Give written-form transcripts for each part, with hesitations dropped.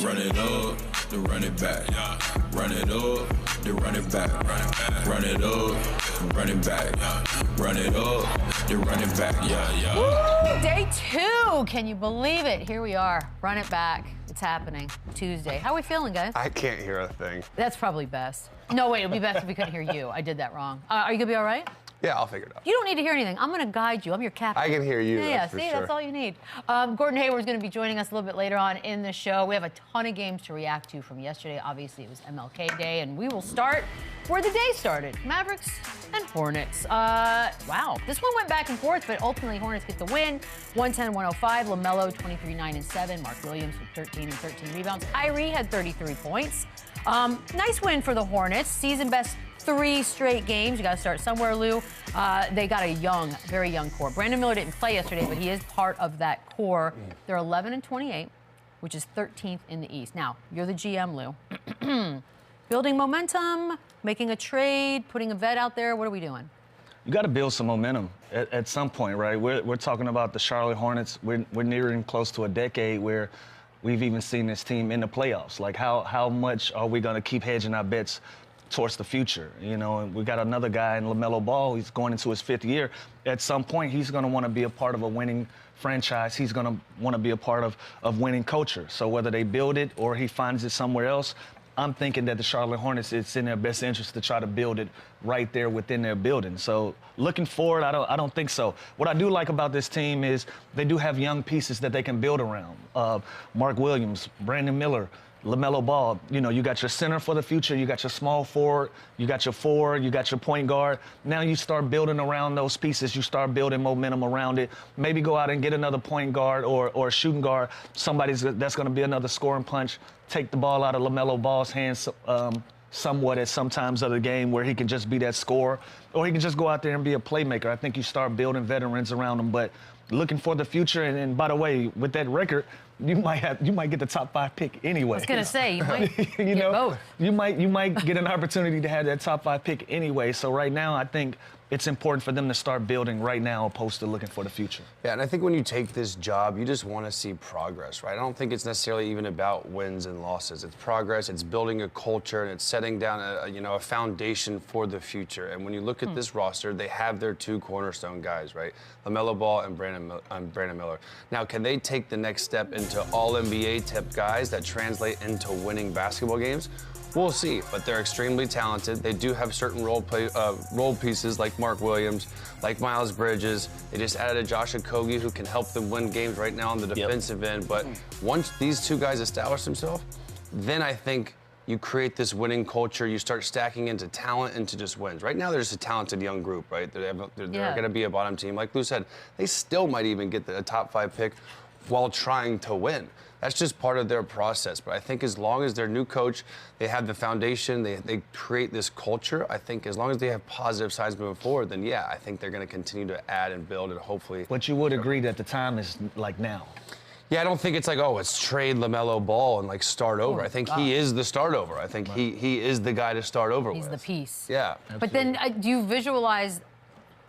Run it up, then run it back. Run it up, then run it back. Run it up, run it back. Run it up, then run it back. Woo! Day 2. Can you believe it? Here we are. Run it back. It's happening. Tuesday. How are we feeling, guys? I can't hear a thing. That's probably best. No, wait, it'd be best if we couldn't hear you. I did that wrong. Are you gonna be all right? Yeah, I'll figure it out. You don't need to hear anything. I'm going to guide you. I'm your captain. I can hear you, Yeah, for see, sure. that's all you need. Gordon Hayward is going to be joining us a little bit later on in the show. We have a ton of games to react to from yesterday. Obviously, it was MLK Day, and we will start where the day started. Mavericks and Hornets. Wow. This one went back and forth, but ultimately Hornets get the win. 110-105. LaMelo, 23, 9, and 7. Mark Williams with 13 and 13 rebounds. Kyrie had 33 points. Nice win for the Hornets. Season best 3 straight games. You got to start somewhere, Lou. They got a young, very young core. Brandon Miller didn't play yesterday, but he is part of that core. They're 11 and 28, which is 13th in the East. Now, you're the GM, Lou. Building momentum, making a trade, putting a vet out there. What are we doing? You got to build some momentum at some point, right? We're talking about the Charlotte Hornets. We're nearing close to a decade where we've even seen this team in the playoffs. Like, how much are we going to keep hedging our bets towards the future? You know, and we got another guy in LaMelo Ball. He's going into his 5th year. At some point, he's going to want to be a part of a winning franchise. He's going to want to be a part of winning culture. So whether they build it or he finds it somewhere else, I'm thinking that the Charlotte Hornets, it's in their best interest to try to build it right there within their building. So looking forward, I don't think so. What I do like about this team is they do have young pieces that they can build around. Mark Williams, Brandon Miller, LaMelo Ball. You know, you got your center for the future, you got your small forward, you got your forward, you got your point guard. Now you start building around those pieces, you start building momentum around it. Maybe go out and get another point guard or a shooting guard, somebody that's going to be another scoring punch. Take the ball out of LaMelo Ball's hands somewhat at some times of the game where he can just be that scorer, or he can just go out there and be a playmaker. I think you start building veterans around him, but looking for the future. And by the way, with that record, you might get the top 5 pick anyway. I was gonna say you might you get know, both. You might get an opportunity to have that top 5 pick anyway. So right now, I think it's important for them to start building right now opposed to looking for the future. Yeah, and I think when you take this job, you just want to see progress, right? I don't think it's necessarily even about wins and losses. It's progress, it's building a culture, and it's setting down a foundation for the future. And when you look at this roster, they have their 2 cornerstone guys, right? LaMelo Ball and Brandon Miller. Now, can they take the next step into all-NBA type guys that translate into winning basketball games? We'll see, but they're extremely talented. They do have certain role pieces like Mark Williams, like Miles Bridges. They just added a Josh Okogie who can help them win games right now on the defensive end. But once these 2 guys establish themselves, then I think you create this winning culture. You start stacking into talent, into just wins. Right now, they're just a talented young group, right? They're going to be a bottom team. Like Lou said, they still might even get a top 5 pick while trying to win. That's just part of their process. But I think as long as their new coach, they have the foundation, they create this culture, I think as long as they have positive signs moving forward, then yeah, I think they're going to continue to add and build and hopefully. But you would agree that the time is like now. Yeah, I don't think it's like, oh, it's trade LaMelo Ball and like start over. I think he is the start over. I think he is the guy to start over with. He's the piece. Yeah. Absolutely. But then do you visualize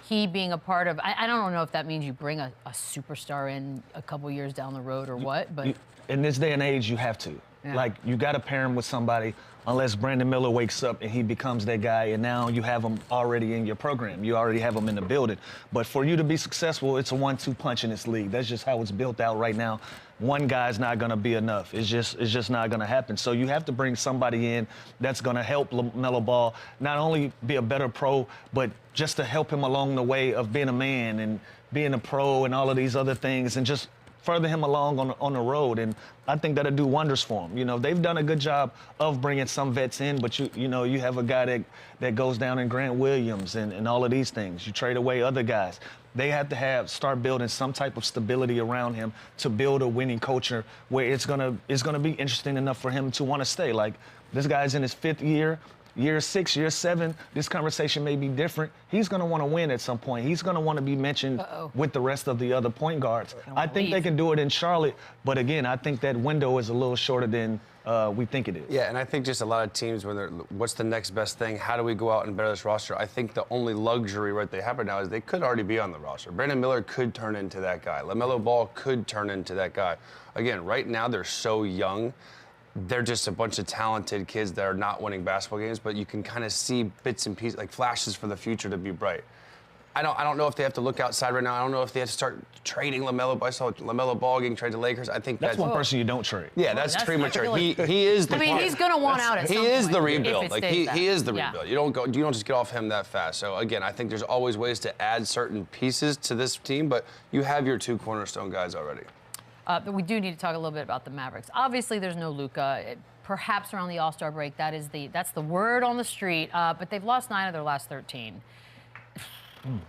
he being a part of, I don't know if that means you bring a superstar in a couple years down the road or what, but. In this day and age, you have to. Yeah. Like, you got to pair him with somebody unless Brandon Miller wakes up and he becomes that guy, and now you have him already in your program. You already have him in the building. But for you to be successful, it's a 1-2 punch in this league. That's just how it's built out right now. One guy's not going to be enough. It's just not going to happen. So you have to bring somebody in that's going to help LaMelo Ball not only be a better pro, but just to help him along the way of being a man and being a pro and all of these other things, and just further him along on the road. And I think that'll do wonders for him. You know, they've done a good job of bringing some vets in, but you know, you have a guy that goes down in Grant Williams and all of these things. You trade away other guys. They have to start building some type of stability around him to build a winning culture where it's gonna be interesting enough for him to want to stay. Like, this guy's in his 5th year. Year 6, year 7, this conversation may be different. He's going to want to win at some point. He's going to want to be mentioned with the rest of the other point guards. I think they can do it in Charlotte, but again, I think that window is a little shorter than we think it is. Yeah, and I think just a lot of teams, when they're, what's the next best thing? How do we go out and better this roster? I think the only luxury right they have right now is they could already be on the roster. Brandon Miller could turn into that guy. LaMelo Ball could turn into that guy. Again, right now they're so young. they're just a bunch of talented kids that are not winning basketball games, but you can kind of see bits and pieces, like flashes for the future to be bright. I don't know if they have to look outside right now. I don't know if they have to start trading LaMelo. I saw LaMelo Ball getting traded to Lakers. I think that's one person you don't trade. Yeah, that's premature. He is the. I mean, he's going to want out at some point. He is the rebuild. Like he is the yeah. rebuild. You don't just get off him that fast. So again, I think there's always ways to add certain pieces to this team, but you have your 2 cornerstone guys already. But we do need to talk a little bit about the Mavericks. Obviously, there's no Luka. Perhaps around the All-Star break, that's the word on the street. But they've lost 9 of their last 13.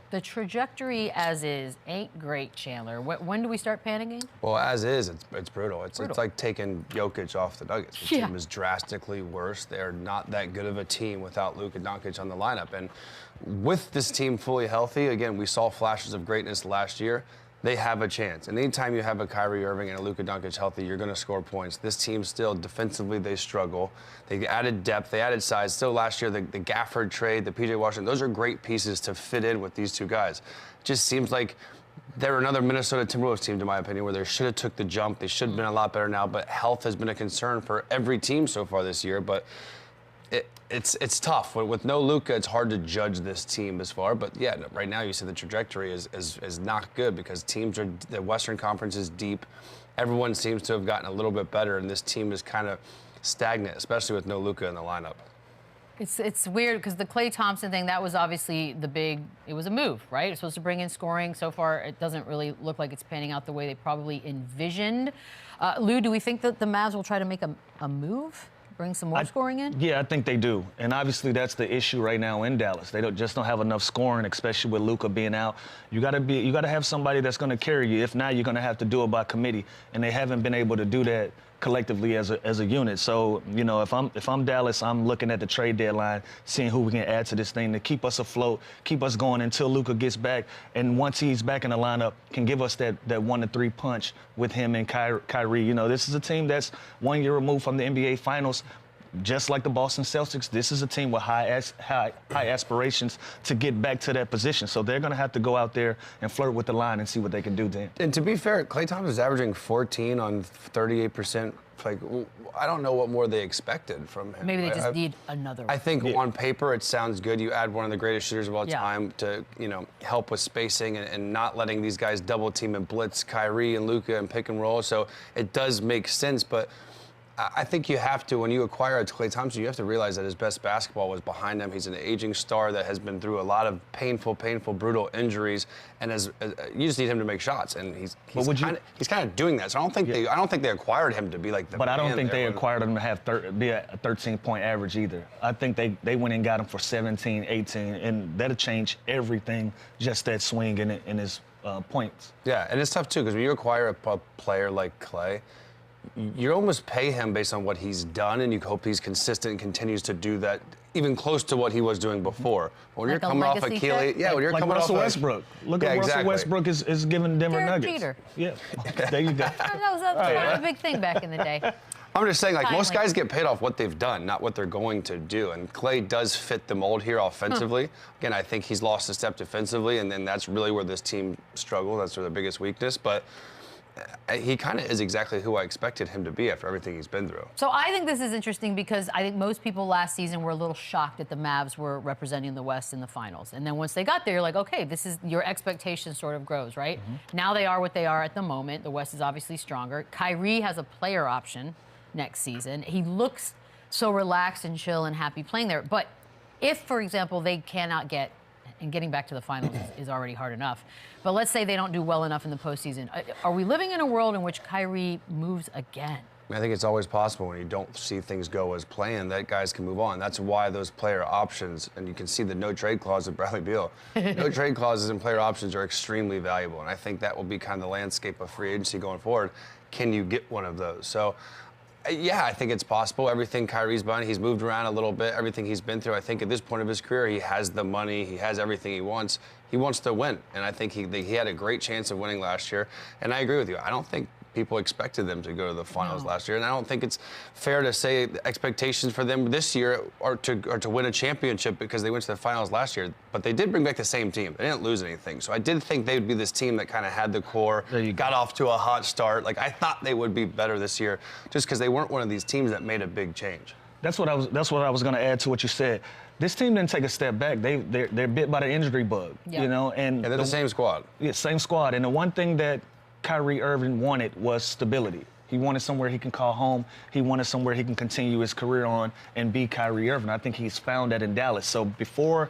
The trajectory as is ain't great, Chandler. When do we start panicking? Well, as is, it's brutal. It's like taking Jokic off the Nuggets. The team is drastically worse. They're not that good of a team without Luka Doncic on the lineup. And with this team fully healthy, again, we saw flashes of greatness last year. They have a chance. And anytime you have a Kyrie Irving and a Luka Doncic healthy, you're going to score points. This team still, defensively, they struggle. They added depth. They added size. Still last year, the Gafford trade, the P.J. Washington, those are great pieces to fit in with these 2 guys. It just seems like they're another Minnesota Timberwolves team, in my opinion, where they should have took the jump. They should have been a lot better now, but health has been a concern for every team so far this year. But it's tough. With no Luka, it's hard to judge this team this far. But yeah, right now you see the trajectory is not good because the Western Conference is deep. Everyone seems to have gotten a little bit better, and this team is kind of stagnant, especially with no Luka in the lineup. It's weird because the Klay Thompson thing, that was obviously it was a move, right? It's supposed to bring in scoring. So far, it doesn't really look like it's panning out the way they probably envisioned. Lou, do we think that the Mavs will try to make a move? Bring some more scoring in? Yeah, I think they do. And obviously that's the issue right now in Dallas. They don't have enough scoring, especially with Luka being out. You got to have somebody that's going to carry you. If not, you're going to have to do it by committee. And they haven't been able to do that collectively as a unit. So, you know, if I'm Dallas, I'm looking at the trade deadline, seeing who we can add to this thing to keep us afloat, keep us going until Luka gets back. And once he's back in the lineup, can give us that 1-3 punch with him and Kyrie. You know, this is a team that's 1 year removed from the NBA Finals. Just like the Boston Celtics, this is a team with high aspirations to get back to that position. So they're going to have to go out there and flirt with the line and see what they can do then. And to be fair, Klay Thompson is averaging 14 on 38%. Like, I don't know what more they expected from him. Maybe they just need another one. I think on paper it sounds good. You add one of the greatest shooters of all time to, you know, help with spacing and not letting these guys double team and blitz Kyrie and Luka and pick and roll. So it does make sense, but I think you have to, when you acquire a Klay Thompson, you have to realize that his best basketball was behind him. He's an aging star that has been through a lot of painful, brutal injuries, and you just need him to make shots, and he's kind of doing that. So I don't think they acquired him to be like the. But I don't think they acquired him to be a 13-point average either. I think they went and got him for 17, 18, and that'll change everything. Just that swing in his points. Yeah, and it's tough too because when you acquire a player like Klay, you almost pay him based on what he's done, and you hope he's consistent and continues to do that, even close to what he was doing before. When like you're coming off Achilles, when you're like coming Russell off Westbrook. Look at Russell Westbrook is giving Denver Derek Nuggets. Jeter. Yeah, there you go. That was a big thing back in the day. I'm just saying, like, most guys get paid off what they've done, not what they're going to do. And Klay does fit the mold here offensively. Again, I think he's lost a step defensively, and then that's really where this team struggles. That's their biggest weakness. But he kind of is exactly who I expected him to be after everything he's been through. So I think this is interesting because I think most people last season were a little shocked that the Mavs were representing the West in the finals. And then once they got there, you're like, okay, this is your expectation sort of grows, right? Mm-hmm. Now they are what they are at the moment. The West is obviously stronger. Kyrie has a player option next season. He looks so relaxed and chill and happy playing there. But if, for example, they cannot get, and getting back to the finals is already hard enough, but let's say they don't do well enough in the postseason, are we living in a world in which Kyrie moves again? I think it's always possible when you don't see things go as planned that guys can move on. That's why those player options, and you can see the no trade clause of Bradley Beal. No trade clauses and player options are extremely valuable, and I think that will be kind of the landscape of free agency going forward. Can you get one of those? So, yeah, I think it's possible. Everything Kyrie's done, he's moved around a little bit. Everything he's been through, I think at this point of his career, he has the money. He has everything he wants. He wants to win, and I think he had a great chance of winning last year. And I agree with you. I don't think people expected them to go to the finals last year. And I don't think it's fair to say the expectations for them this year are to win a championship because they went to the finals last year. But they did bring back the same team. They didn't lose anything. So I did think they would be this team that kind of had the core, got off to a hot start. Like, I thought they would be better this year just because they weren't one of these teams that made a big change. That's what I was going to add to what you said. This team didn't take a step back. They're bit by the injury bug, you know. And they're the same squad. Yeah, same squad. And the one thing that Kyrie Irving wanted was stability. He wanted somewhere he can call home. He wanted somewhere he can continue his career on and be Kyrie Irving. I think he's found that in Dallas. So before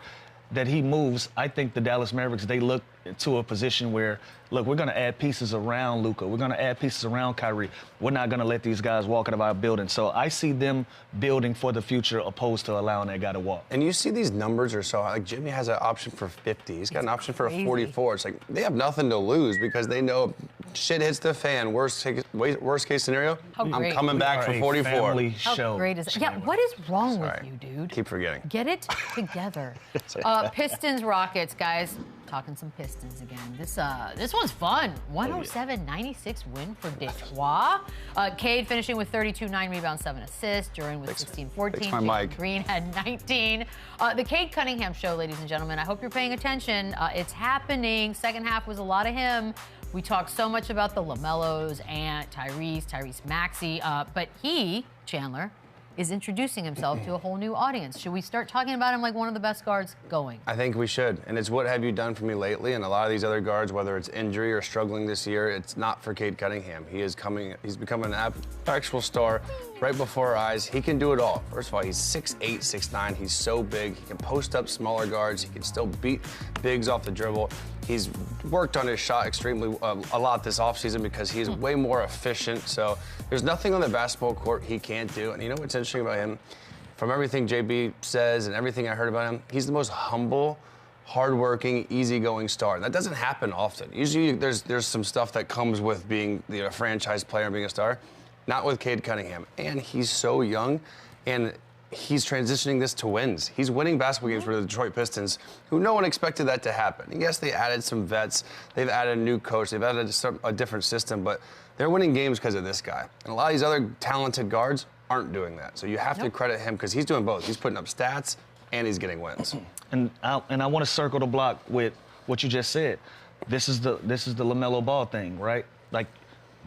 that he moves, I think the Dallas Mavericks, they look to a position where, look, we're going to add pieces around Luka. We're going to add pieces around Kyrie. We're not going to let these guys walk out of our building. So I see them building for the future opposed to allowing that guy to walk. And you see these numbers are so high. Like, Jimmy has an option for 50. He's got an option for a 44. It's like they have nothing to lose because they know shit hits the fan. Worst case scenario, I'm coming back for 44. How great is that? Yeah, what is wrong with you, dude? Keep forgetting. Get it together. Pistons, Rockets, guys. Talking some Pistons again. This one's fun. 107-96 win for Detroit. CADE finishing with 32, 9 rebounds, 7 assists. Duran with 16, 14. Green had 19. The CADE Cunningham show, ladies and gentlemen. I hope you're paying attention. It's happening. Second half was a lot of him. We talked so much about the LaMelos and Tyrese Maxey, but he, Chandler, is introducing himself to a whole new audience. Should we start talking about him like one of the best guards going? I think we should. And it's what have you done for me lately? And a lot of these other guards, whether it's injury or struggling this year, it's not for CADE Cunningham. He's become an actual star right before our eyes. He can do it all. First of all, he's 6'8", 6'9". He's so big. He can post up smaller guards. He can still beat bigs off the dribble. He's worked on his shot extremely a lot this offseason because he's way more efficient. So there's nothing on the basketball court he can't do. And you know what's interesting about him? From everything JB says and everything I heard about him, he's the most humble, hardworking, easygoing star. That doesn't happen often. Usually there's some stuff that comes with being a franchise player and being a star. Not with CADE Cunningham. And he's so young, and he's transitioning this to wins. He's winning basketball games for the Detroit Pistons, who no one expected that to happen. And yes, they added some vets. They've added a new coach. They've added a different system, but they're winning games because of this guy. And a lot of these other talented guards aren't doing that. So you have to credit him because he's doing both. He's putting up stats, and he's getting wins. And I want to circle the block with what you just said. This is the LaMelo Ball thing, right? Like,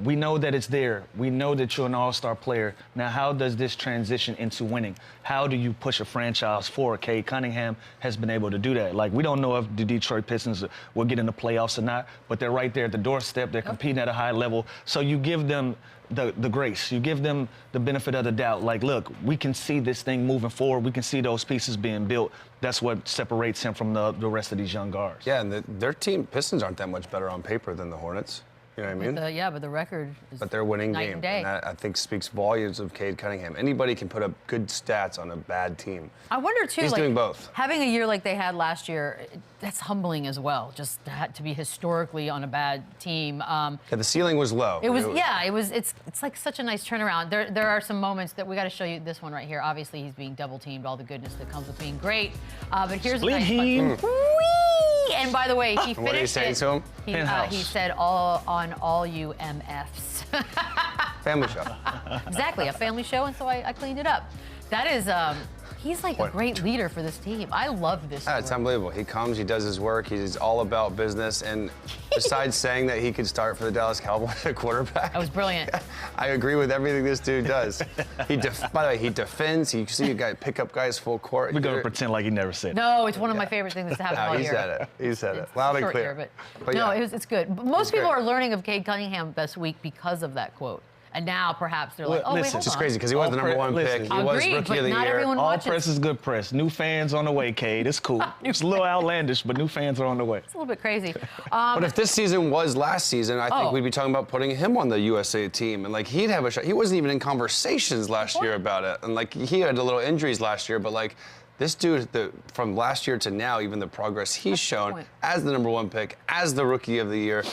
we know that it's there. We know that you're an all-star player. Now, how does this transition into winning? How do you push a franchise forward? CADE Cunningham has been able to do that. Like, we don't know if the Detroit Pistons will get in the playoffs or not, but they're right there at the doorstep. They're competing at a high level. So you give them the grace. You give them the benefit of the doubt. Like, look, we can see this thing moving forward. We can see those pieces being built. That's what separates him from the rest of these young guards. Yeah, and their team, Pistons, aren't that much better on paper than the Hornets. You know what I mean? Yeah, but the record is But they're winning night games. and day. And that, I think, speaks volumes of CADE Cunningham. Anybody can put up good stats on a bad team. I wonder, too, He's doing both. Having a year like they had last year, that's humbling as well, just to be historically on a bad team. Yeah, the ceiling was low. It's like such a nice turnaround. There are some moments that we got to show you. This one right here. Obviously, he's being double-teamed, all the goodness that comes with being great. But here's a nice one. And by the way, he finished What are you saying to him? He said, on all you MFs. Family show. Exactly, a family show, and so I cleaned it up. That is, he's like a great leader for this team. I love this story. It's unbelievable. He comes, he does his work, he's all about business, and besides saying that he could start for the Dallas Cowboys at quarterback. That was brilliant. I agree with everything this dude does. By the way, he defends. You see a guy pick up guys full court. We're going to pretend like he never said it. No, it's one of my favorite things to happen all year. He said it. He said it. Loud and clear. Year, but no, it's good. But most people are learning of CADE Cunningham this week because of that quote. And now perhaps they're like, oh, wait, hold on. It's just crazy because he was the number one pick. He was Rookie of the Year. All press is good press. New fans on the way, CADE. It's cool. It's a little outlandish, but new fans are on the way. It's a little bit crazy. But if this season was last season, I think we'd be talking about putting him on the USA team. And, like, he'd have a shot. He wasn't even in conversations last year about it. And, like, he had a little injuries last year, but, like, this dude, from last year to now, even the progress he's shown as the number one pick, as the Rookie of the Year,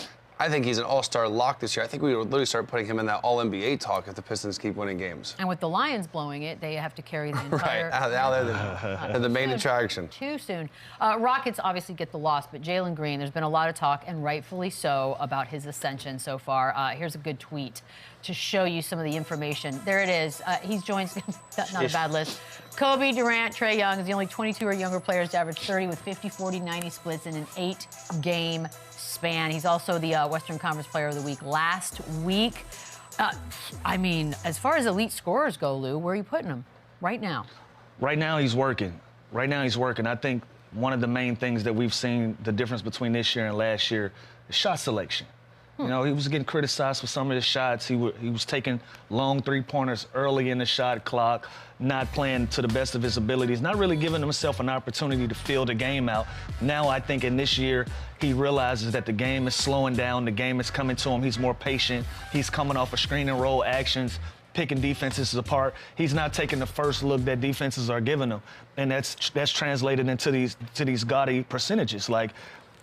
I think he's an all-star lock this year. I think we would literally start putting him in that all-NBA talk if the Pistons keep winning games. And with the Lions blowing it, they have to carry the entire... Right, now they're the main attraction. Too soon. Rockets obviously get the loss, but Jalen Green, there's been a lot of talk, and rightfully so, about his ascension so far. Here's a good tweet to show you some of the information. There it is. He's joined, not a bad list. Kobe, Durant, Trae Young is the only 22 or younger players to average 30 with 50, 40, 90 splits in an 8-game span. He's also the Western Conference Player of the Week last week. I mean, as far as elite scorers go, Lou, where are you putting him right now? Right now, he's working. Right now, he's working. I think one of the main things that we've seen the difference between this year and last year is shot selection. You know, he was getting criticized for some of his shots. He was taking long three-pointers early in the shot clock, not playing to the best of his abilities, not really giving himself an opportunity to fill the game out. Now I think in this year, he realizes that the game is slowing down, the game is coming to him. He's more patient. He's coming off of screen and roll actions, picking defenses apart. He's not taking the first look that defenses are giving him. And that's translated into these gaudy percentages. Like,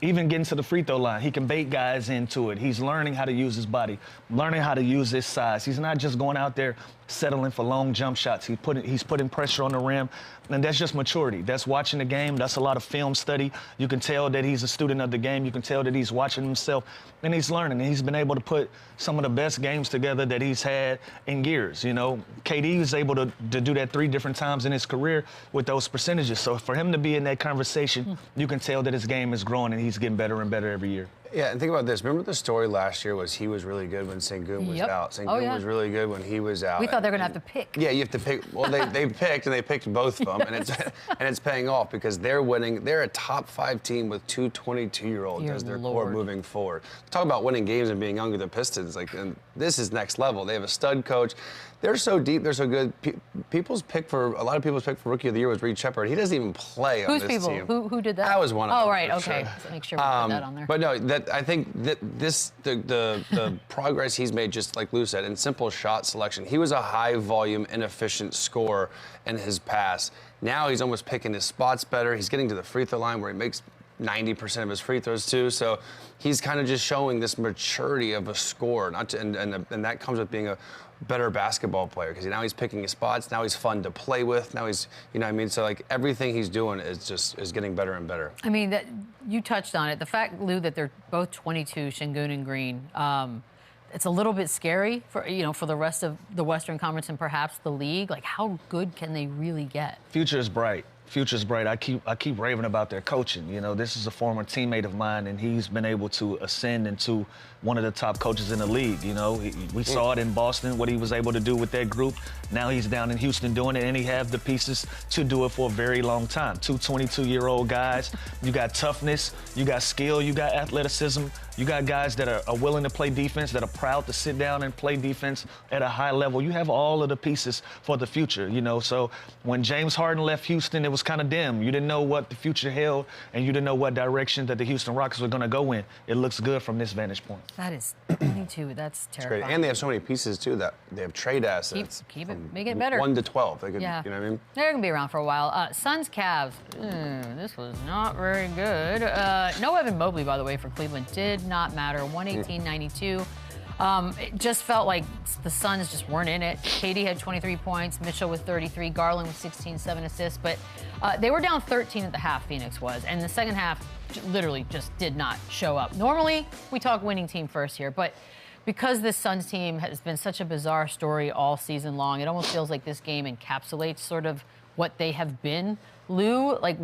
even getting to the free throw line, he can bait guys into it. He's learning how to use his body, learning how to use his size. He's not just going out there settling for long jump shots. He's putting pressure on the rim, and that's just maturity. That's watching the game. That's a lot of film study. You can tell that he's a student of the game. You can tell that he's watching himself, and he's learning. And he's been able to put some of the best games together that he's had in years. You know, KD was able to do that 3 different times in his career with those percentages. So for him to be in that conversation, you can tell that his game is growing and he's getting better and better every year. Yeah, and think about this. Remember the story last year was he was really good when Sengun was out. Sengun was really good when he was out. We thought they were going to have to pick. Yeah, you have to pick. Well, they picked, and they picked both of them, and it's paying off because they're winning. They're a top 5 team with 2 22-year-olds as their core moving forward. Talk about winning games and being young with the Pistons. Like, and this is next level. They have a stud coach. They're so deep. They're so good. A lot of people's pick for Rookie of the Year was Reed Shepard. He doesn't even play on this team. Who did that? I was one of them. Oh, right. Okay. Sure. So make sure we put that on there. But no, I think that the progress he's made, just like Lou said, in simple shot selection. He was a high volume, inefficient scorer in his past. Now he's almost picking his spots better. He's getting to the free throw line where he makes 90% of his free throws too. So he's kind of just showing this maturity of a scorer, and that comes with being a better basketball player, because now he's picking his spots. Now he's fun to play with. Now he's, you know what I mean? So like everything he's doing is getting better and better. I mean, you touched on it. The fact, Lou, that they're both 22, Sengun and Green, it's a little bit scary for the rest of the Western Conference and perhaps the league. Like, how good can they really get? Future is bright. Future's bright. I keep raving about their coaching. You know, this is a former teammate of mine, and he's been able to ascend into one of the top coaches in the league. You know, we saw it in Boston, what he was able to do with that group. Now he's down in Houston doing it, and he has the pieces to do it for a very long time. 2 22-year-old guys. You got toughness, you got skill, you got athleticism. You got guys that are willing to play defense, that are proud to sit down and play defense at a high level. You have all of the pieces for the future, you know. So when James Harden left Houston, it was kind of dim. You didn't know what the future held, and you didn't know what direction that the Houston Rockets were going to go in. It looks good from this vantage point. That is 22. That's terrifying. Great. And they have so many pieces, too, that they have trade assets. Keep it, make it better. 1 to 12. They could, yeah. You know what I mean? They're going to be around for a while. Suns, Cavs. This was not very good. No Evan Mobley, by the way, for Cleveland. Did not matter. 118-92. It just felt like the Suns just weren't in it. KD had 23 points, Mitchell with 33, Garland with 16, 7 assists. But they were down 13 at the half, Phoenix was. And the second half literally just did not show up. Normally, we talk winning team first here. But because this Suns team has been such a bizarre story all season long, it almost feels like this game encapsulates sort of what they have been. Lou, like,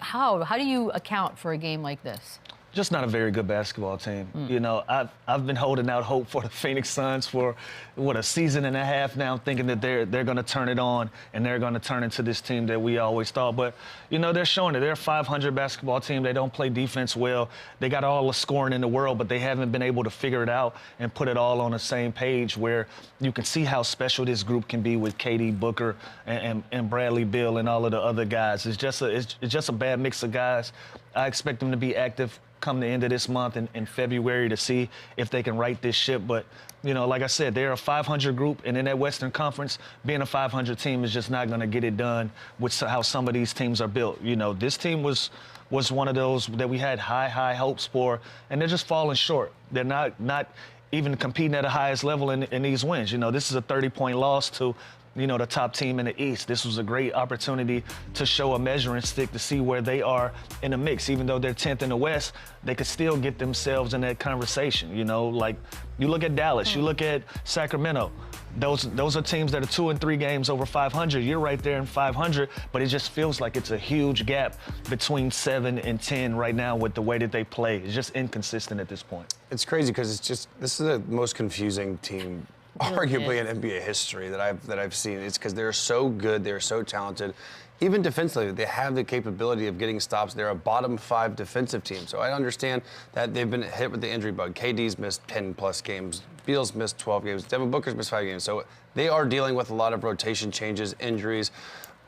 how do you account for a game like this? Just not a very good basketball team. You know, I've been holding out hope for the Phoenix Suns for, a season and a half now, thinking that they're going to turn it on and they're going to turn into this team that we always thought. But, you know, they're showing it. They're a 500 basketball team. They don't play defense well. They got all the scoring in the world, but they haven't been able to figure it out and put it all on the same page where you can see how special this group can be with KD, Booker, and Bradley Beal and all of the other guys. It's just a bad mix of guys I expect them to be active come the end of this month in February to see if they can right this ship. But, you know, like I said, they're a 500 group, and in that Western Conference, being a 500 team is just not going to get it done with how some of these teams are built. You know, this team was one of those that we had high hopes for, and they're just falling short. They're not even competing at the highest level in these wins. You know, this is a 30-point loss to, you know, the top team in the East. This was a great opportunity to show a measuring stick to see where they are in the mix. Even though they're 10th in the West, they could still get themselves in that conversation. You know, like you look at Dallas, you look at Sacramento. Those are teams that are 2 and 3 games over 500. You're right there in 500, but it just feels like it's a huge gap between 7 and 10 right now with the way that they play. It's just inconsistent at this point. It's crazy because this is the most confusing team arguably in NBA history that I've seen. It's because they're so good, they're so talented. Even defensively, they have the capability of getting stops. They're a bottom 5 defensive team. So I understand that they've been hit with the injury bug. KD's missed 10+ games. Beal's missed 12 games. Devin Booker's missed 5 games. So they are dealing with a lot of rotation changes, injuries.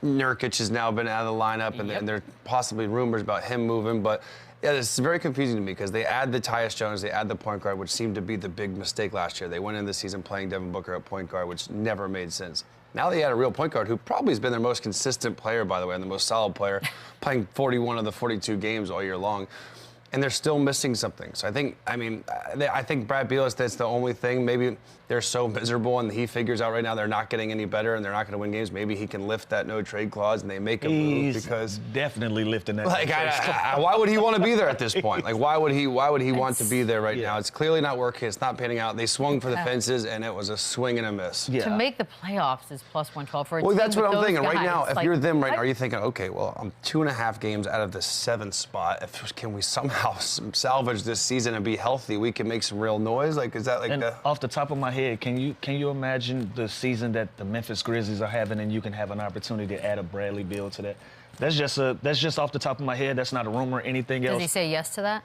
Nurkic has now been out of the lineup, and there are possibly rumors about him moving. But yeah, it's very confusing to me because they add the Tyus Jones, they add the point guard, which seemed to be the big mistake last year. They went into the season playing Devin Booker at point guard, which never made sense. Now they had a real point guard who probably has been their most consistent player, by the way, and the most solid player, playing 41 of the 42 games all year long. And they're still missing something. So I think Brad Beal is that's the only thing. Maybe they're so miserable and he figures out right now they're not getting any better and they're not going to win games. Maybe he can lift that no trade clause and they make a move because definitely lifting that. Like, why would he want to be there at this point? Like, why would he want to be there right now? It's clearly not working. It's not panning out. They swung for the fences and it was a swing and a miss. Yeah. To make the playoffs is plus 112 for a team. Well, that's what I'm thinking guys. right now. If like, you're them right now, are you thinking, okay, well, I'm 2.5 games out of the 7th spot. Can we somehow salvage this season and be healthy? We can make some real noise. Like, is that like and off the top of my head, can you imagine the season that the Memphis Grizzlies are having, and you can have an opportunity to add a Bradley Beal to that? That's just off the top of my head. That's not a rumor or anything else. Does he say yes to that?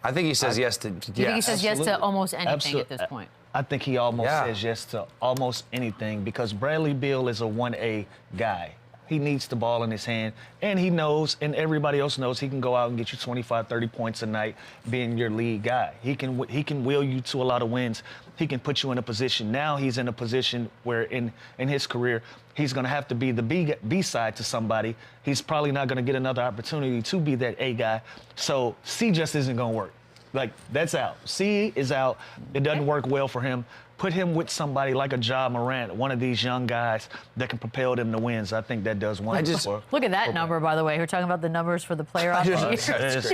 I think he says yes to. Do you think he says yes to almost anything at this point? I think he almost says yes to almost anything because Bradley Beal is a 1A guy. He needs the ball in his hand, and he knows, and everybody else knows, he can go out and get you 25, 30 points a night being your lead guy. He can will you to a lot of wins. He can put you in a position. Now he's in a position where in his career, he's going to have to be the B side to somebody. He's probably not going to get another opportunity to be that A guy. So C just isn't going to work. Like, that's out. C is out. It doesn't work well for him. Put him with somebody like a Ja Morant, one of these young guys that can propel them to wins. I think that does one. Look at that number, by the way. We're talking about the numbers for the player of the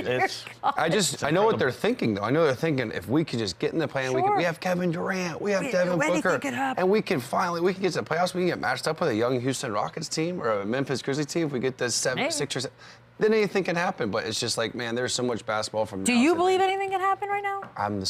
year. I know what they're thinking, though. I know they're thinking if we could just get in the play, and we have Kevin Durant, we have Devin Booker, and we can get to the playoffs. We can get matched up with a young Houston Rockets team or a Memphis Grizzlies team if we get the 6 or 7. Then anything can happen, but it's just like, man, there's so much basketball from now. Do you believe anything can happen right now? I'm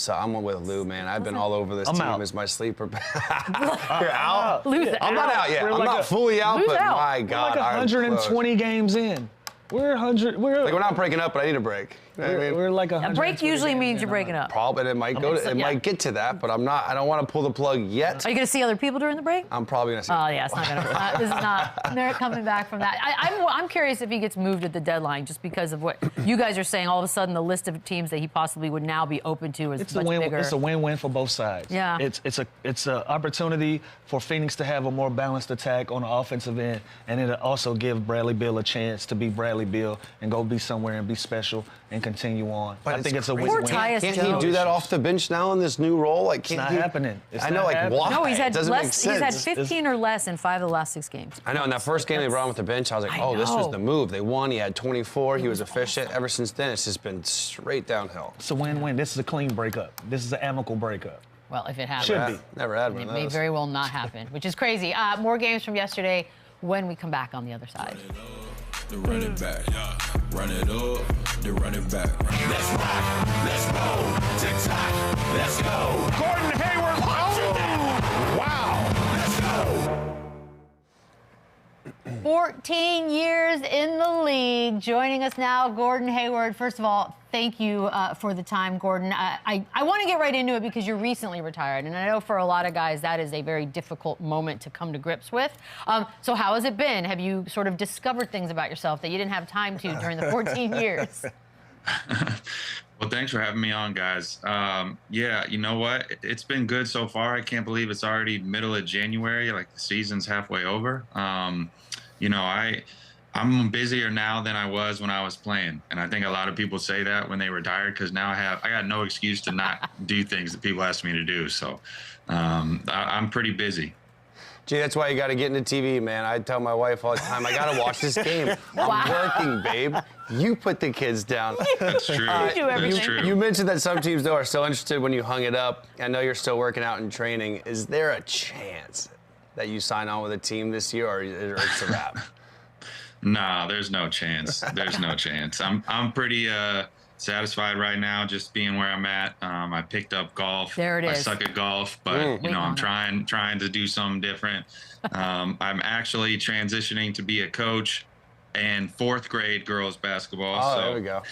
with Lou, man. I've been all over this team as my sleeper. You're out? I'm not out yet. I'm not fully out, but my God. We're like 120 games in. We're not breaking up, but I need a break. You know what I mean? We're like a break usually means you're breaking up. Probably, it might might get to that, but I don't want to pull the plug yet. Are you going to see other people during the break? I'm probably going to see. Oh yeah, it's not going to. This is not. They're coming back from that. I'm curious if he gets moved at the deadline, just because of what you guys are saying. All of a sudden, the list of teams that he possibly would now be open to is much bigger. It's a win-win for both sides. Yeah. It's an opportunity for Phoenix to have a more balanced attack on the offensive end, and it'll also give Bradley Beal a chance to be Bradley Beal and go be somewhere and be special and continue on. But I think it's a win-win. Can't he do that off the bench now in this new role? Like, it's not happening. I know, like, why? No, he's had doesn't make sense. He's had 15 or less in 5 of the last 6 games. I know. In that first game they brought him with the bench, I was like, oh, this was the move. They won. He had 24. He was efficient. Ever since then, it's just been straight downhill. It's a win-win. This is a clean breakup. This is an amicable breakup. Well, if it happens. Should be. Never had one of those. It may very well not happen, which is crazy. More games from yesterday when we come back on the other side. The running back, run it up, the running back. Let's rock, let's roll, tick-tock, let's go. Gordon Hayward, wow, let's go. 14 years in the league. Joining us now, Gordon Hayward. First of all, thank you for the time, Gordon. I want to get right into it because you're recently retired, and I know for a lot of guys that is a very difficult moment to come to grips with. So how has it been? Have you sort of discovered things about yourself that you didn't have time to during the 14 years? Well, thanks for having me on, guys. Yeah, you know what? It's been good so far. I can't believe it's already middle of January, like the season's halfway over. You know, I'm busier now than I was when I was playing. And I think a lot of people say that when they retire, because now I got no excuse to not do things that people ask me to do. So I'm pretty busy. Gee, that's why you got to get into TV, man. I tell my wife all the time, I got to watch this game. I'm working, babe. You put the kids down. That's true. That's true. You mentioned that some teams, though, are still interested when you hung it up. I know you're still working out and training. Is there a chance that you sign on with a team this year, or it's a wrap? No, there's no chance. There's no chance. I'm pretty satisfied right now just being where I'm at. I picked up golf. There it is. I suck at golf, but you know, I'm trying to do something different. I'm actually transitioning to be a coach and 4th grade girls basketball. Oh, so there we go.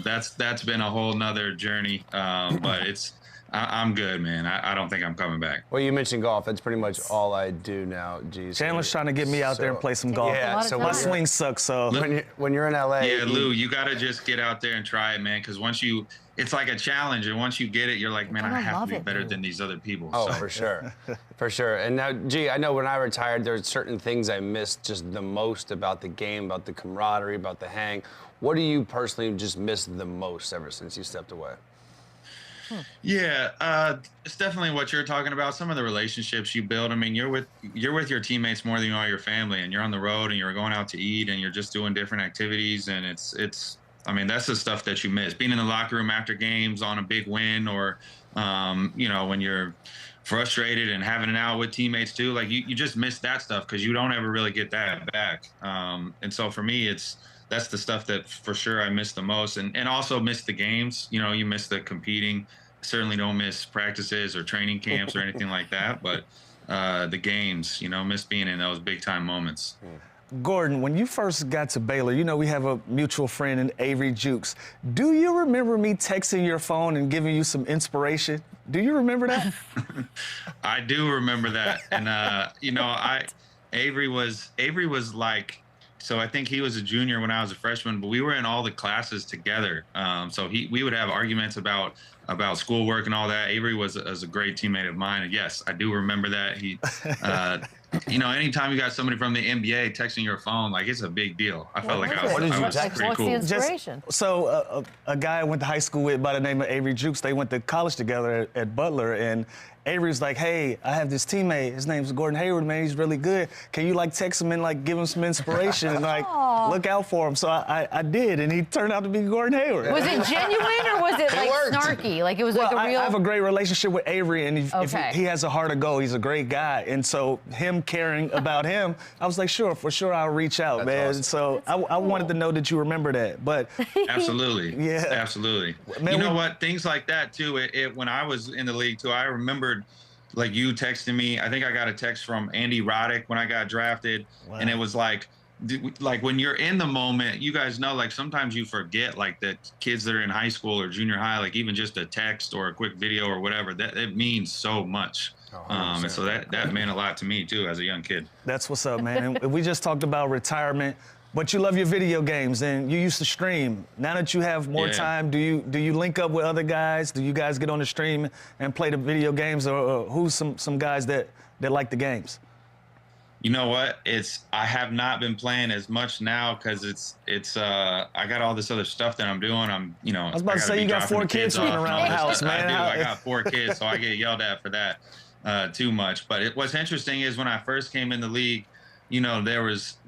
that's been a whole nother journey. But I'm good, man. I don't think I'm coming back. Well, you mentioned golf. That's pretty much all I do now. Geez. Chandler's trying to get me out there and play some golf. Yeah, so my swing sucks, so. When you're in LA. Yeah, Lou, you got to just get out there and try it, man, because it's like a challenge, and once you get it, you're like, man, I have to be better than these other people. Oh, so. for sure. For sure. And now, gee, I know when I retired, there's certain things I missed just the most about the game, about the camaraderie, about the hang. What do you personally just miss the most ever since you stepped away? Yeah, it's definitely what you're talking about. Some of the relationships you build. I mean, you're with your teammates more than you are your family, and you're on the road and you're going out to eat and you're just doing different activities. And it's I mean, that's the stuff that you miss. Being in the locker room after games on a big win, or you know, when you're frustrated and having an out with teammates too. Like you just miss that stuff because you don't ever really get that back. And so for me, that's the stuff that for sure I miss the most, and also miss the games. You know, you miss the competing. Certainly don't miss practices or training camps or anything like that, but the games, you know, miss being in those big time moments. Gordon, when you first got to Baylor, you know we have a mutual friend in Avery Jukes. Do you remember me texting your phone and giving you some inspiration? Do you remember that? I do remember that, and you know, Avery was like. So I think he was a junior when I was a freshman, but we were in all the classes together. So we would have arguments about schoolwork and all that. Avery was a great teammate of mine. And yes, I do remember that. He, you know, anytime you got somebody from the NBA texting your phone, like it's a big deal. I felt like I was pretty cool. What's the inspiration? So a guy I went to high school with by the name of Avery Jukes, they went to college together at Butler, and Avery's like, hey, I have this teammate. His name's Gordon Hayward, man. He's really good. Can you, like, text him and, like, give him some inspiration and, like, look out for him? So I did, and he turned out to be Gordon Hayward. Was it genuine or was it, like, snarky? Like, it was like a real... I have a great relationship with Avery, and if he has a heart of gold, he's a great guy. And so him caring about him, I was like, sure, for sure I'll reach out, man. Awesome. So I wanted to know that you remember that. But Absolutely. Yeah. Absolutely. Man, you know what? Things like that, too, when I was in the league, too, I remembered, like, you texting me. I think I got a text from Andy Roddick when I got drafted. Wow. And it was like when you're in the moment, you guys know, like, sometimes you forget, like, the kids that are in high school or junior high, like, even just a text or a quick video or whatever, that it means so much. And so that meant a lot to me, too, as a young kid. That's what's up, man. And we just talked about retirement. But you love your video games, and you used to stream. Now that you have more time, do you link up with other guys? Do you guys get on the stream and play the video games, or who's some guys that like the games? You know what? I have not been playing as much now because I got all this other stuff that I'm doing. I was about to say you got 4 kids running around the house, man. I got 4 kids, so I get yelled at for that too much. But what's interesting is when I first came in the league, you know, there was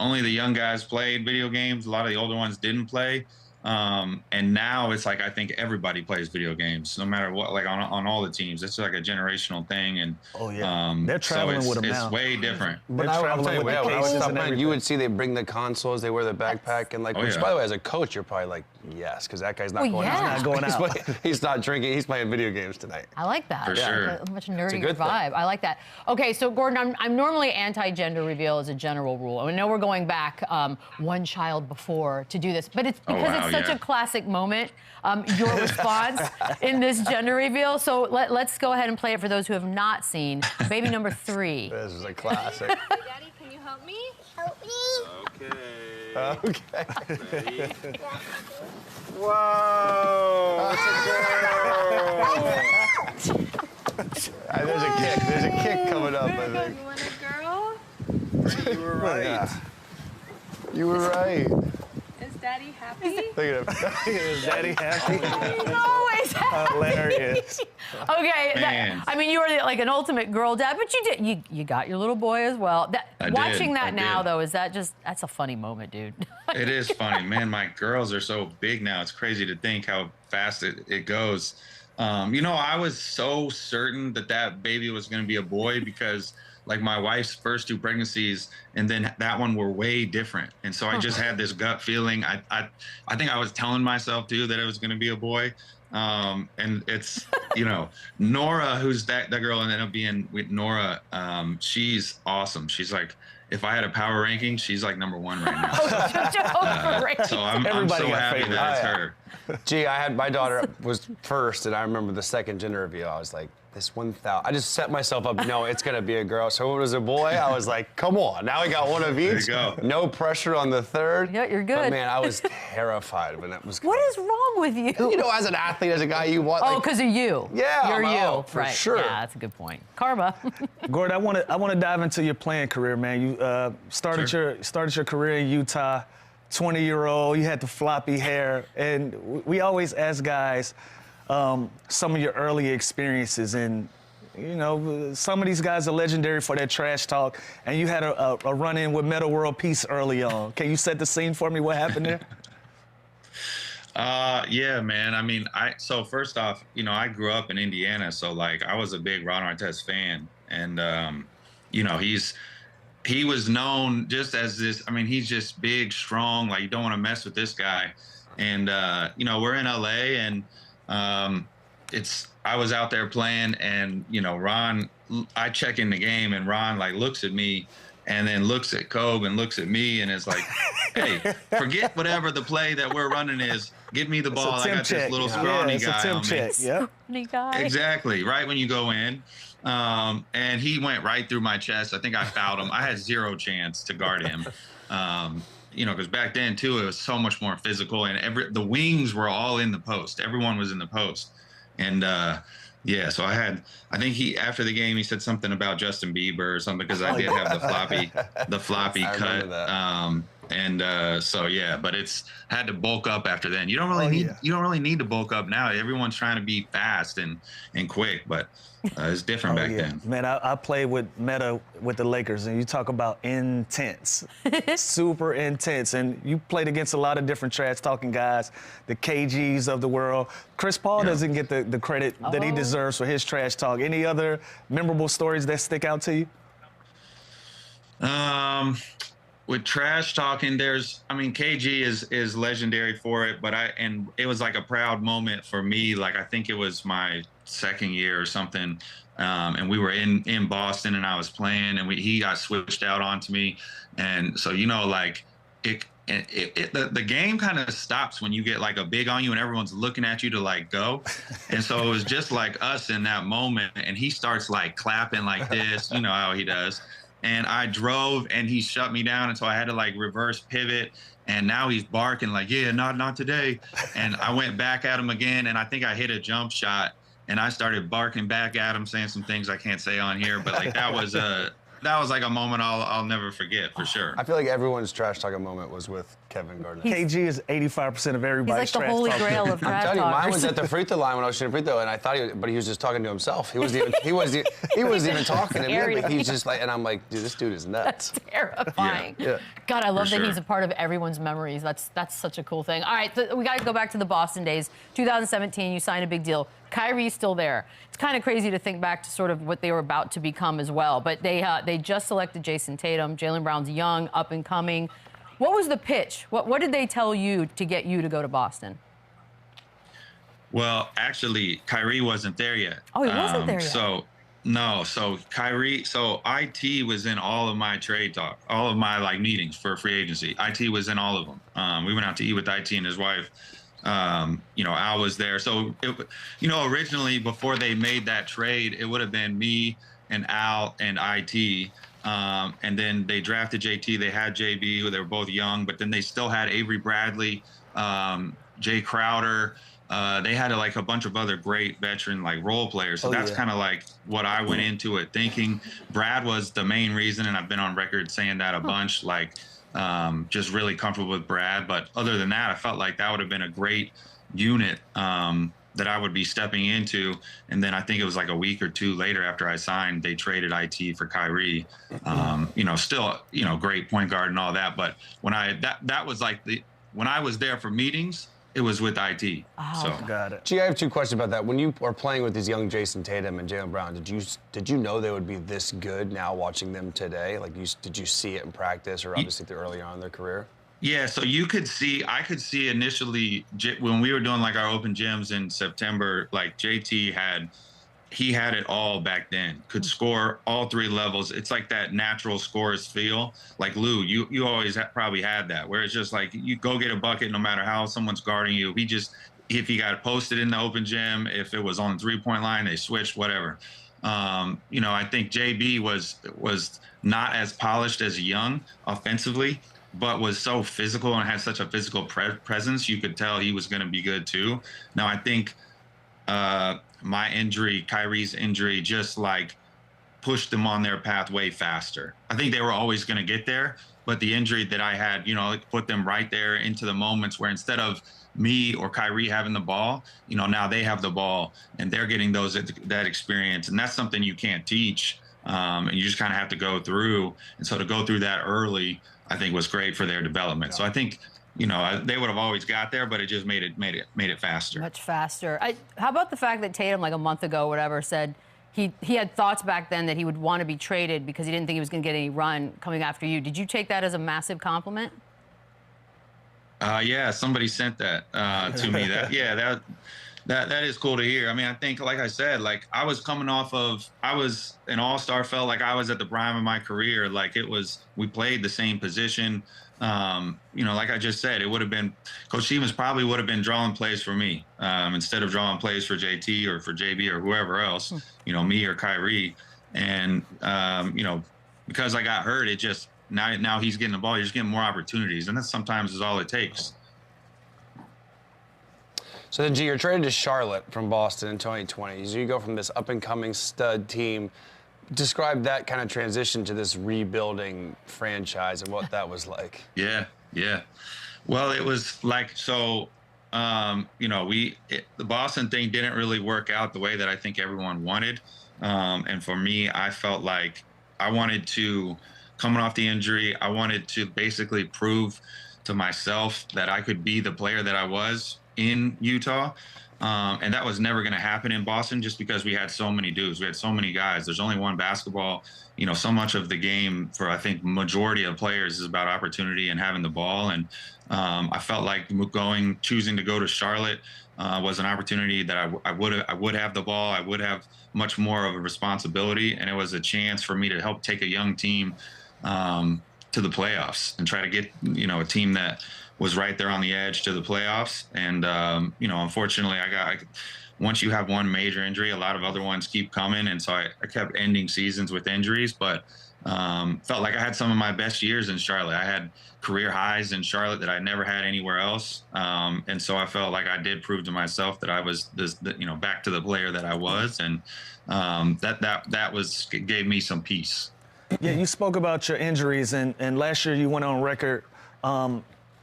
only the young guys played video games. A lot of the older ones didn't play. And now it's like I think everybody plays video games, no matter what, like on all the teams. It's like a generational thing. And they're traveling with them now. It's way different. But I'll tell you, when I was top man, you would see they bring the consoles, they wear the backpack, and like, which by the way, as a coach, you're probably like, yes, because that guy's not going out. He's not going out. He's not drinking. He's playing video games tonight. I like that. For sure. A much nerdier vibe. I like that. Okay, so Gordon, I'm normally anti-gender reveal as a general rule. I know we're going back one child before to do this, but it's because such a classic moment, your response in this gender reveal. So let's go ahead and play it for those who have not seen baby number 3. This is a classic. Daddy, can you help me? Help me. Okay. Ready? Whoa! It's a girl! There's a kick. There's a kick coming up, I think. You want a girl? You were right. You were right. Is Daddy happy? Look at him. Is Daddy happy? Always happy. Hilarious. Okay, Man. I mean, you were like an ultimate girl dad, but you got your little boy as well. Watching that now, though, that's a funny moment, dude. It is funny, man. My girls are so big now. It's crazy to think how fast it goes. You know, I was so certain that baby was going to be a boy because, like, my wife's first 2 pregnancies and then that one were way different. And so I just had this gut feeling. I think I was telling myself, too, that it was going to be a boy. And it's, you know, Nora, who's that girl ended up being with Nora. She's awesome. She's like, if I had a power ranking, she's like #1 right now. So I'm so happy that it's her. Gee, my daughter was first, and I remember the second gender reveal. I was like, this 1,000. I just set myself up, no, it's going to be a girl. So when it was a boy, I was like, come on. Now we got one of each. There you go. No pressure on the third. Yeah, you're good. But man, I was terrified when that was What is wrong with you? You know, as an athlete, as a guy, you want. Oh, because of you. Yeah, you're you. For right. sure. Yeah, that's a good point. Karma. Gordon, I want to dive into your playing career, man. You started your career in Utah, 20-year-old. You had the floppy hair, and we always ask guys some of your early experiences. And you know, some of these guys are legendary for their trash talk, and you had a run-in with Meta World Peace early on. Can you set the scene for me? What happened there? Yeah, man. I mean, so first off, you know, I grew up in Indiana, so like I was a big Ron Artest fan, and you know, he was known just as this. I mean, he's just big, strong. Like, you don't want to mess with this guy. And you know, we're in LA, and I was out there playing, and you know, Ron. I check in the game, and Ron like looks at me, and then looks at Kobe and looks at me, and is like, "Hey, forget whatever the play that we're running is. Give me the ball. I got this little scrawny guy on me." Yeah. Exactly. Right when you go in. And he went right through my chest. I think I fouled him. I had 0 chance to guard him. You know, because back then too, it was so much more physical, and the wings were all in the post. Everyone was in the post. And yeah, so I think after the game, he said something about Justin Bieber or something, because I did have the floppy cut. And so yeah, but had to bulk up after then. You don't really need to bulk up now. Everyone's trying to be fast and quick, but it's different back then. Man, I played with Meta with the Lakers, and you talk about intense, super intense. And you played against a lot of different trash-talking guys, the KGs of the world. Chris Paul doesn't get the credit that he deserves for his trash talk. Any other memorable stories that stick out to you? With trash talking, KG is legendary for it, and it was like a proud moment for me. Like, I think it was my second year or something, and we were in Boston, and I was playing, and he got switched out onto me, and so, you know, like the game kind of stops when you get like a big on you and everyone's looking at you to like go, and so it was just like us in that moment, and he starts like clapping like this, you know how he does. And I drove, and he shut me down, and so I had to like reverse pivot. And now he's barking like, "Yeah, not today." And I went back at him again, and I think I hit a jump shot, and I started barking back at him, saying some things I can't say on here. But like that was like a moment I'll never forget, for sure. I feel like everyone's trash talking moment was with Kevin Garnett. KG is 85% of everybody's trash talking. He's like the holy grail of trash I'm telling you, mine talkers. was at the free throw line when I was shooting free throw, and I thought he was just talking to himself. He wasn't even talking to me. But he's just like, and I'm like, dude, this dude is nuts. That's terrifying. Yeah. God, I love For that sure. he's a part of everyone's memories. That's such a cool thing. All right, we got to go back to the Boston days. 2017, you signed a big deal. Kyrie's still there. It's kind of crazy to think back to sort of what they were about to become as well. But they just selected JAYSON Tatum. Jalen Brown's young, up and coming. What was the pitch? What did they tell you to get you to go to Boston? Well, actually, Kyrie wasn't there yet. Oh, he wasn't there yet. So, No, so Kyrie, so IT was in all of my trade talk, all of my like meetings for free agency. IT was in all of them. We went out to eat with IT and his wife. Al was there. So, originally before they made that trade, it would have been me and Al and IT. And then they drafted JT. They had JB. They were both young, but then they still had Avery Bradley, Jay Crowder. They had like a bunch of other great veteran like role players. So that's kind of like what I went into it thinking. Brad was the main reason, and I've been on record saying that a bunch, like just really comfortable with Brad. But other than that, I felt like that would have been a great unit that I would be stepping into. And then I think it was like a week or two later after I signed, they traded IT for Kyrie. Still, great point guard and all that. But when that was like when I was there for meetings, it was with IT. Oh, so got it. Gee, I have two questions about that. When you are playing with these young Jason Tatum and Jaylen Brown, did you know they would be this good now watching them today? Like, did you see it in practice or obviously early on in their career? Yeah, so I could see initially when we were doing like our open gyms in September, like JT had it all back then, could score all three levels. It's like that natural scorer's feel. Like Lou, you always probably had that, where it's just like you go get a bucket no matter how someone's guarding you. If he got posted in the open gym, if it was on the 3-point line, they switched, whatever. I think JB was not as polished as Young offensively, but was so physical and had such a physical presence. You could tell he was going to be good too. Now I think Kyrie's injury, just like pushed them on their path way faster. I think they were always going to get there, but the injury that I had, put them right there into the moments where instead of me or Kyrie having the ball, now they have the ball and they're getting that experience. And that's something you can't teach. And you just kind of have to go through. And so to go through that early, I think was great for their development. So I think, they would have always got there, but it just made it faster. Much faster. How about the fact that Tatum, like a month ago, whatever, said he had thoughts back then that he would want to be traded because he didn't think he was going to get any run coming after you. Did you take that as a massive compliment? Yeah, somebody sent that to me. That is cool to hear. I mean, I think, like I said, like I was an all-star, felt like I was at the prime of my career. Like we played the same position. Like I just said, it would have been, Coach Stevens probably would have been drawing plays for me instead of drawing plays for JT or for JB or whoever else, me or Kyrie. And, because I got hurt, it just, now he's getting the ball, you're just getting more opportunities. And that sometimes is all it takes. So then, G, you're traded to Charlotte from Boston in 2020. So you go from this up-and-coming stud team. Describe that kind of transition to this rebuilding franchise and what that was like. Yeah. Well, it was like, so, the Boston thing didn't really work out the way that I think everyone wanted. And for me, I felt like I wanted to, coming off the injury, I wanted to basically prove to myself that I could be the player that I was in Utah. And that was never going to happen in Boston just because we had so many dudes. We had so many guys. There's only one basketball. So much of the game for, I think, majority of players is about opportunity and having the ball. And I felt like choosing to go to Charlotte was an opportunity that I would have the ball. I would have much more of a responsibility. And it was a chance for me to help take a young team to the playoffs and try to get, a team that was right there on the edge to the playoffs. And, unfortunately, once you have one major injury, a lot of other ones keep coming. And so I kept ending seasons with injuries, but felt like I had some of my best years in Charlotte. I had career highs in Charlotte that I never had anywhere else. And so I felt like I did prove to myself that I was back to the player that I was. And that gave me some peace. Yeah, you spoke about your injuries, and last year you went on record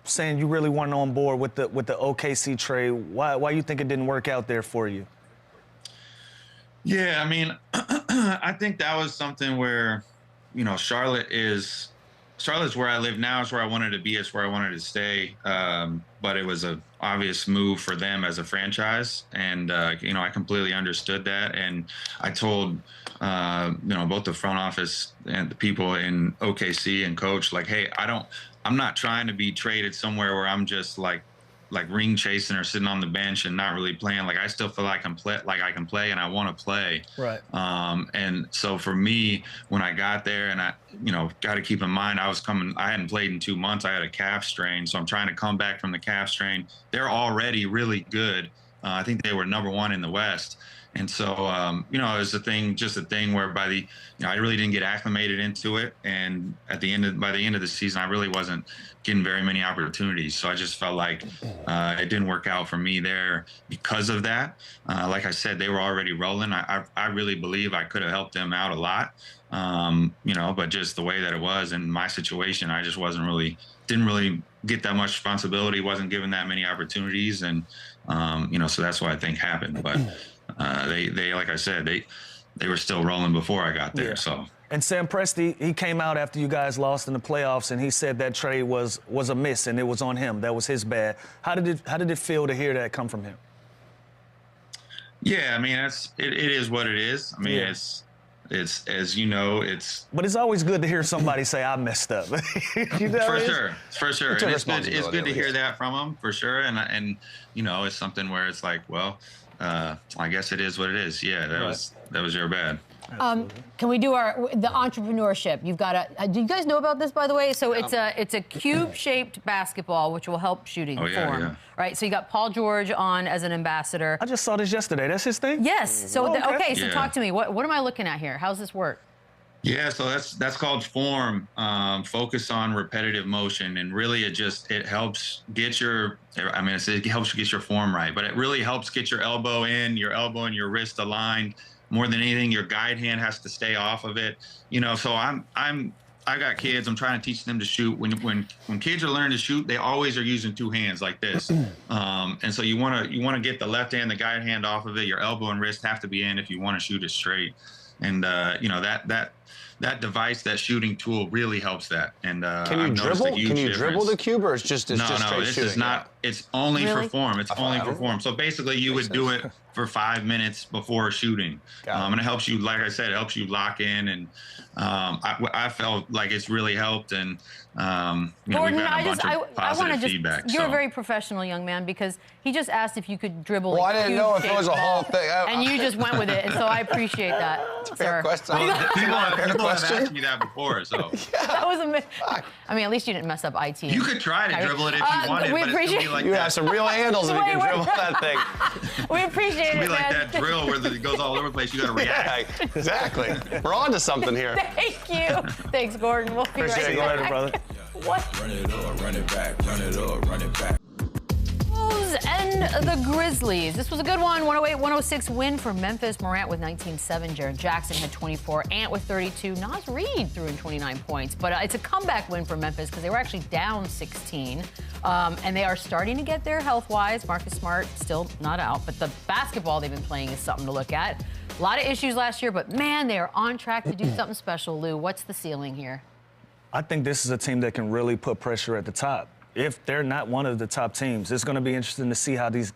saying you really weren't on board with the OKC trade. Why you think it didn't work out there for you? Yeah, I mean, I think that was something where, Charlotte's where I live now. It's where I wanted to be. It's where I wanted to stay. But it was an obvious move for them as a franchise. And, I completely understood that. And I told, both the front office and the people in OKC and coach, like, hey, I'm not trying to be traded somewhere where I'm just like like ring chasing or sitting on the bench and not really playing. Like I still feel like I can play and I want to play. Right. And so for me, when I got there, and I, got to keep in mind, I hadn't played in 2 months. I had a calf strain, so I'm trying to come back from the calf strain. They're already really good. I think they were #1 in the West. And so, it was just a thing where I really didn't get acclimated into it. And by the end of the season, I really wasn't getting very many opportunities. So I just felt like it didn't work out for me there because of that. Like I said, they were already rolling. I really believe I could have helped them out a lot. But just the way that it was in my situation, I just didn't really get that much responsibility, wasn't given that many opportunities. And, so that's what I think happened. But they like I said, they were still rolling before I got there. Yeah. So. And Sam Presti, he came out after you guys lost in the playoffs, and he said that trade was a miss and it was on him. That was his bad. How did it feel to hear that come from him? Yeah, I mean, it is what it is. I mean, it's as you know, it's. But it's always good to hear somebody say I messed up. For sure. And it's good to hear that from him, for sure. And it's something where it's like, well, I guess it is what it is. Yeah, that was your bad. Can we do the entrepreneurship? You've got do you guys know about this, by the way? So it's a cube-shaped basketball, which will help shooting form. Yeah. Right. So you got Paul George on as an ambassador. I just saw this yesterday. That's his thing? Yes. So okay. So talk to me. What am I looking at here? How's this work? Yeah, so that's called form. Focus on repetitive motion, and really it helps get it helps you get your form right, but it really helps get your elbow and your wrist aligned. More than anything, your guide hand has to stay off of it. So I got kids. I'm trying to teach them to shoot. When kids are learning to shoot, they always are using 2 hands like this. And so you want to get the left hand, the guide hand off of it. Your elbow and wrist have to be in if you want to shoot it straight. And that device, that shooting tool, really helps that. And can you dribble? Can you dribble the cube, or it's just no? This shooting? Is not. It's only for form. It's only for form. So basically, you would do it for 5 minutes before shooting, and it helps you. Like I said, it helps you lock in. And I felt like it's really helped. And Gordon, we've got a bunch of positive feedback. You're a very professional young man, because he just asked if you could dribble. Well, I didn't know if it was a whole thing, and you just went with it, and so I appreciate that. It's a fair question. People have asked me that before, so. That was I mean, at least you didn't mess up IT. You could try to dribble it if you wanted, but it's gonna be like you have some real handles if you can dribble that thing. We appreciate it, man. It's gonna be like that drill where it goes all over the place. You gotta react. Yeah, exactly. We're on to something here. Thank you. Thanks, Gordon. We'll be Appreciate you later, brother. What? Run it up, run it back, run it up, run it back. And the Grizzlies. This was a good one. 108-106 win for Memphis. Morant with 19-7. Jaren Jackson had 24. Ant with 32. Naz Reid threw in 29 points. But it's a comeback win for Memphis because they were actually down 16. And they are starting to get there health-wise. Marcus Smart still not out. But the basketball they've been playing is something to look at. A lot of issues last year, but man, they are on track to do something special. Lou, what's the ceiling here? I think this is a team that can really put pressure at the top. If they're not one of the top teams, it's going to be interesting to see how these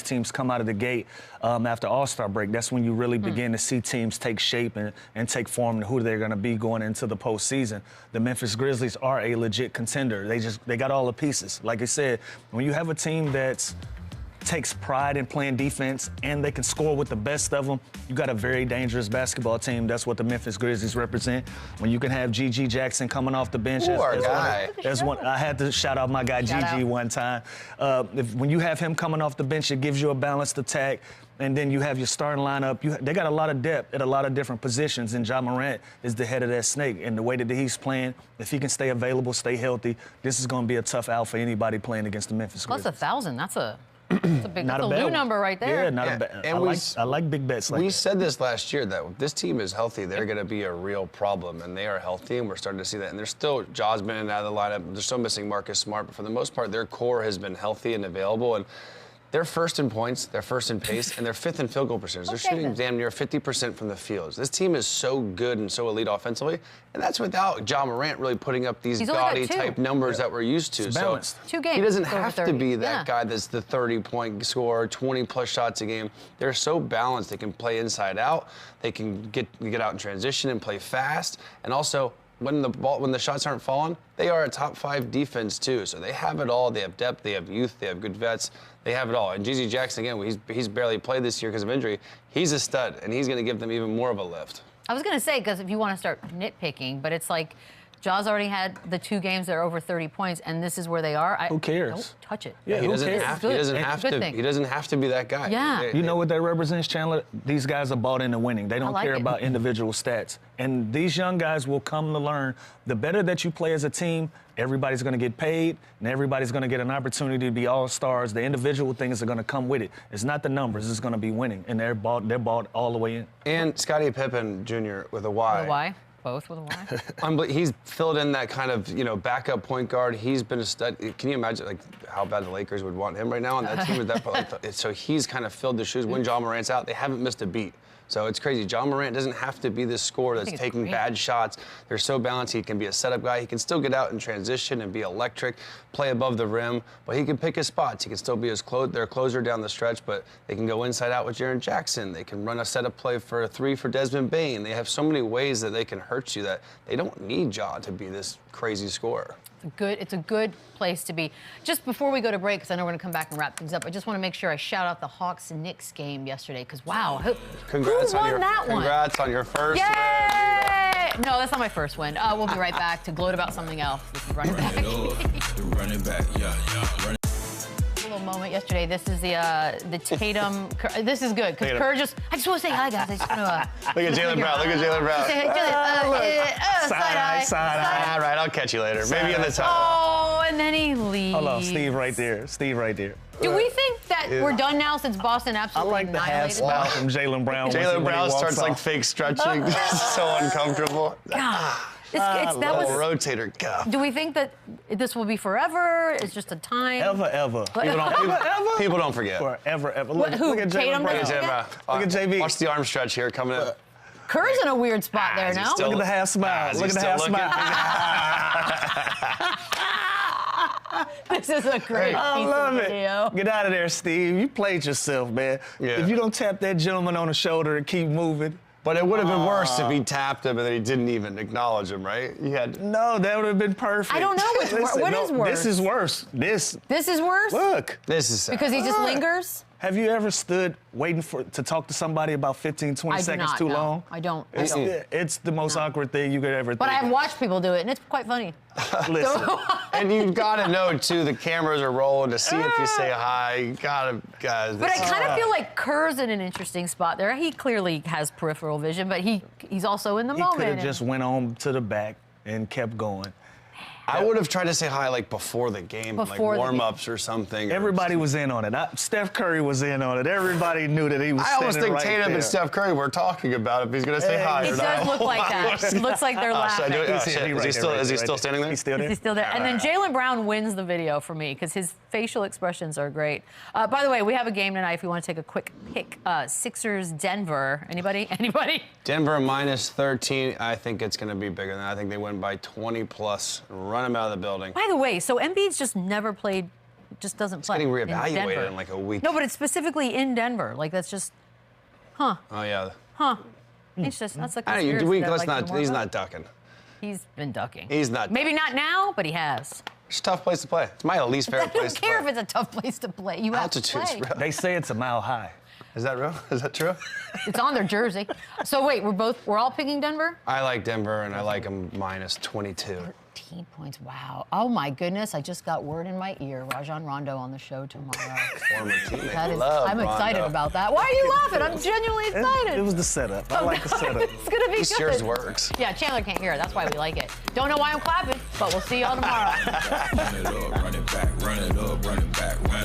teams come out of the gate after All-Star break. That's when you really begin to see teams take shape and take form to who they're going to be going into the postseason. The Memphis Grizzlies are a legit contender. They got all the pieces. Like I said, when you have a team that's takes pride in playing defense and they can score with the best of them, you got a very dangerous basketball team. That's what the Memphis Grizzlies represent. When you can have G.G. Jackson coming off the bench. I had to shout out my guy G.G. one time. When you have him coming off the bench, it gives you a balanced attack. And then you have your starting lineup. They got a lot of depth at a lot of different positions, and Ja Morant is the head of that snake. And the way that he's playing, if he can stay available, stay healthy, this is going to be a tough out for anybody playing against the Memphis Grizzlies. Plus 1,000, that's a big Lou number right there. Yeah, not a bad. I like big bets like that. We said this last year that if this team is healthy, they're going to be a real problem, and they are healthy, and we're starting to see that. And there's still Ja's been in and out of the lineup. They're still missing Marcus Smart, but for the most part, their core has been healthy and available. And they're first in points, they're first in pace, and they're 5th in field goal percentage. They're shooting damn near 50% from the fields. This team is so good and so elite offensively, and that's without Ja Morant really putting up these gaudy-type numbers that we're used to. It's balanced. 2 games. He doesn't have to be that guy that's the 30-point scorer, 20-plus shots a game. They're so balanced. They can play inside out. They can get out in transition and play fast. And also, when the shots aren't falling, they are a top 5 defense too. So they have it all. They have depth. They have youth. They have good vets. They have it all. And GZ Jackson, again, he's barely played this year because of injury. He's a stud, and he's going to give them even more of a lift. I was going to say, because if you want to start nitpicking, but it's like Ja's already had the 2 games that are over 30 points, and this is where they are. Who cares? Don't touch it. Yeah, he doesn't have to. He Good doesn't have to be that guy. Yeah. You know what that represents, Chandler? These guys are bought into winning. They don't like care it. about individual stats. And these young guys will come to learn the better that you play as a team, everybody's going to get paid, and everybody's going to get an opportunity to be all-stars. The individual things are going to come with it. It's not the numbers. It's going to be winning. And they're bought all the way in. And Scottie Pippen Jr. with a Y. With a Y? Both with a Y? He's filled in that kind of, backup point guard. He's been a stud. Can you imagine, how bad the Lakers would want him right now on that team? So he's kind of filled the shoes. When Ja Morant's out, they haven't missed a beat. So it's crazy. Ja Morant doesn't have to be this scorer that's taking bad shots. They're so balanced. He can be a setup guy. He can still get out and transition and be electric, play above the rim, but he can pick his spots. He can still be their closer down the stretch, but they can go inside out with Jaren Jackson. They can run a setup play for a 3 for Desmond Bane. They have so many ways that they can hurt you that they don't need Ja to be this crazy scorer. It's a good place to be. Just before we go to break, because I know we're going to come back and wrap things up, I just want to make sure I shout out the Hawks and Knicks game yesterday, because wow, who won that one? Congrats on your first win. Yay! No, that's not my first win. We'll be right back to gloat about something else. This is Running Back. Running back, yeah. A little moment yesterday. This is the Tatum. This is good because Kerr just. I just want to say hi, guys. I just want to. Look at Jalen Brown. Look at Jalen Brown. Say hi, Side eye. All right, I'll catch you later. Maybe in the tunnel. Oh, and then he leaves. Hold on, Steve right there. Do we think that we're done now since Boston I absolutely like the half annihilated smile them? from Jalen Brown. Jalen Brown walks starts off. fake stretching. So uncomfortable. God, that was. Rotator cuff. Do we think that this will be forever? It's just a time. Ever. People don't forget. Forever. Look at Look Tatum. at Jalen Brown. Look at JB. Watch the arm stretch here coming in. Kerr's in a weird spot there is he now. still- Look at the half smile. Is he Look at the still half looking? smile. This is a great I piece love of it. video. Get out of there, Steve. You played yourself, man. Yeah. If you don't tap that gentleman on the shoulder and keep moving. But it would have been worse if he tapped him and then he didn't even acknowledge him, right? No, that would have been perfect. I don't know which what is worse. This is worse. This is worse? Look. This is sad. Because he just lingers? Have you ever stood waiting to talk to somebody about 15, 20 seconds too long? I don't. It's the most awkward thing you could ever think. But I've watched people do it, and it's quite funny. Listen. And you've got to know, too, the cameras are rolling to see if you say hi. You got to, guys. But I kind of feel like Kerr's in an interesting spot there. He clearly has peripheral vision, but he's also in the moment. He could have just went on to the back and kept going. I would have tried to say hi before the game, Before the warm-ups or something. Everybody was in on it. Steph Curry was in on it. Everybody knew that he was I almost standing think right Tatum there. and Steph Curry were talking about if he's going to say hi It or does not. look like that. It looks like they're laughing. Should I do it? He's Shit. right Is he there, still standing there? He's still there? He's still there. And then Jalen Brown wins the video for me because his facial expressions are great. By the way, we have a game tonight if you want to take a quick pick. Sixers, Denver. Anybody? Denver minus 13. I think it's going to be bigger than that. I think they win by 20+. Run them out of the building. By the way, so Embiid's just never played, just doesn't play. Getting in Denver. reevaluated in like a week. No, but it's specifically in Denver. Like that's just, Oh, yeah. It's just, that's a I don't conspiracy know, that I'd like to know more he's about. not ducking. He's been ducking. He's not. Maybe not now, but he has. It's a tough place to play. It's my least I favorite place don't to care play. if it's a tough place to play. You have to Altitude's play. real. They say it's a mile high. Is that real? Is that true? It's on their jersey. So wait, we're all picking Denver? I like Denver, and I like them minus 22. 13 points. Wow. Oh my goodness. I just got word in my ear. Rajon Rondo on the show tomorrow. Former teammate. That is, Love I'm excited Rondo. about that. Why are you laughing? I'm genuinely excited. It was the setup. I like the setup. It's gonna be At least good. yours works. Yeah, Chandler can't hear it. That's why we like it. Don't know why I'm clapping, but we'll see y'all tomorrow. Run it up, run it back, run it up, run it back, run it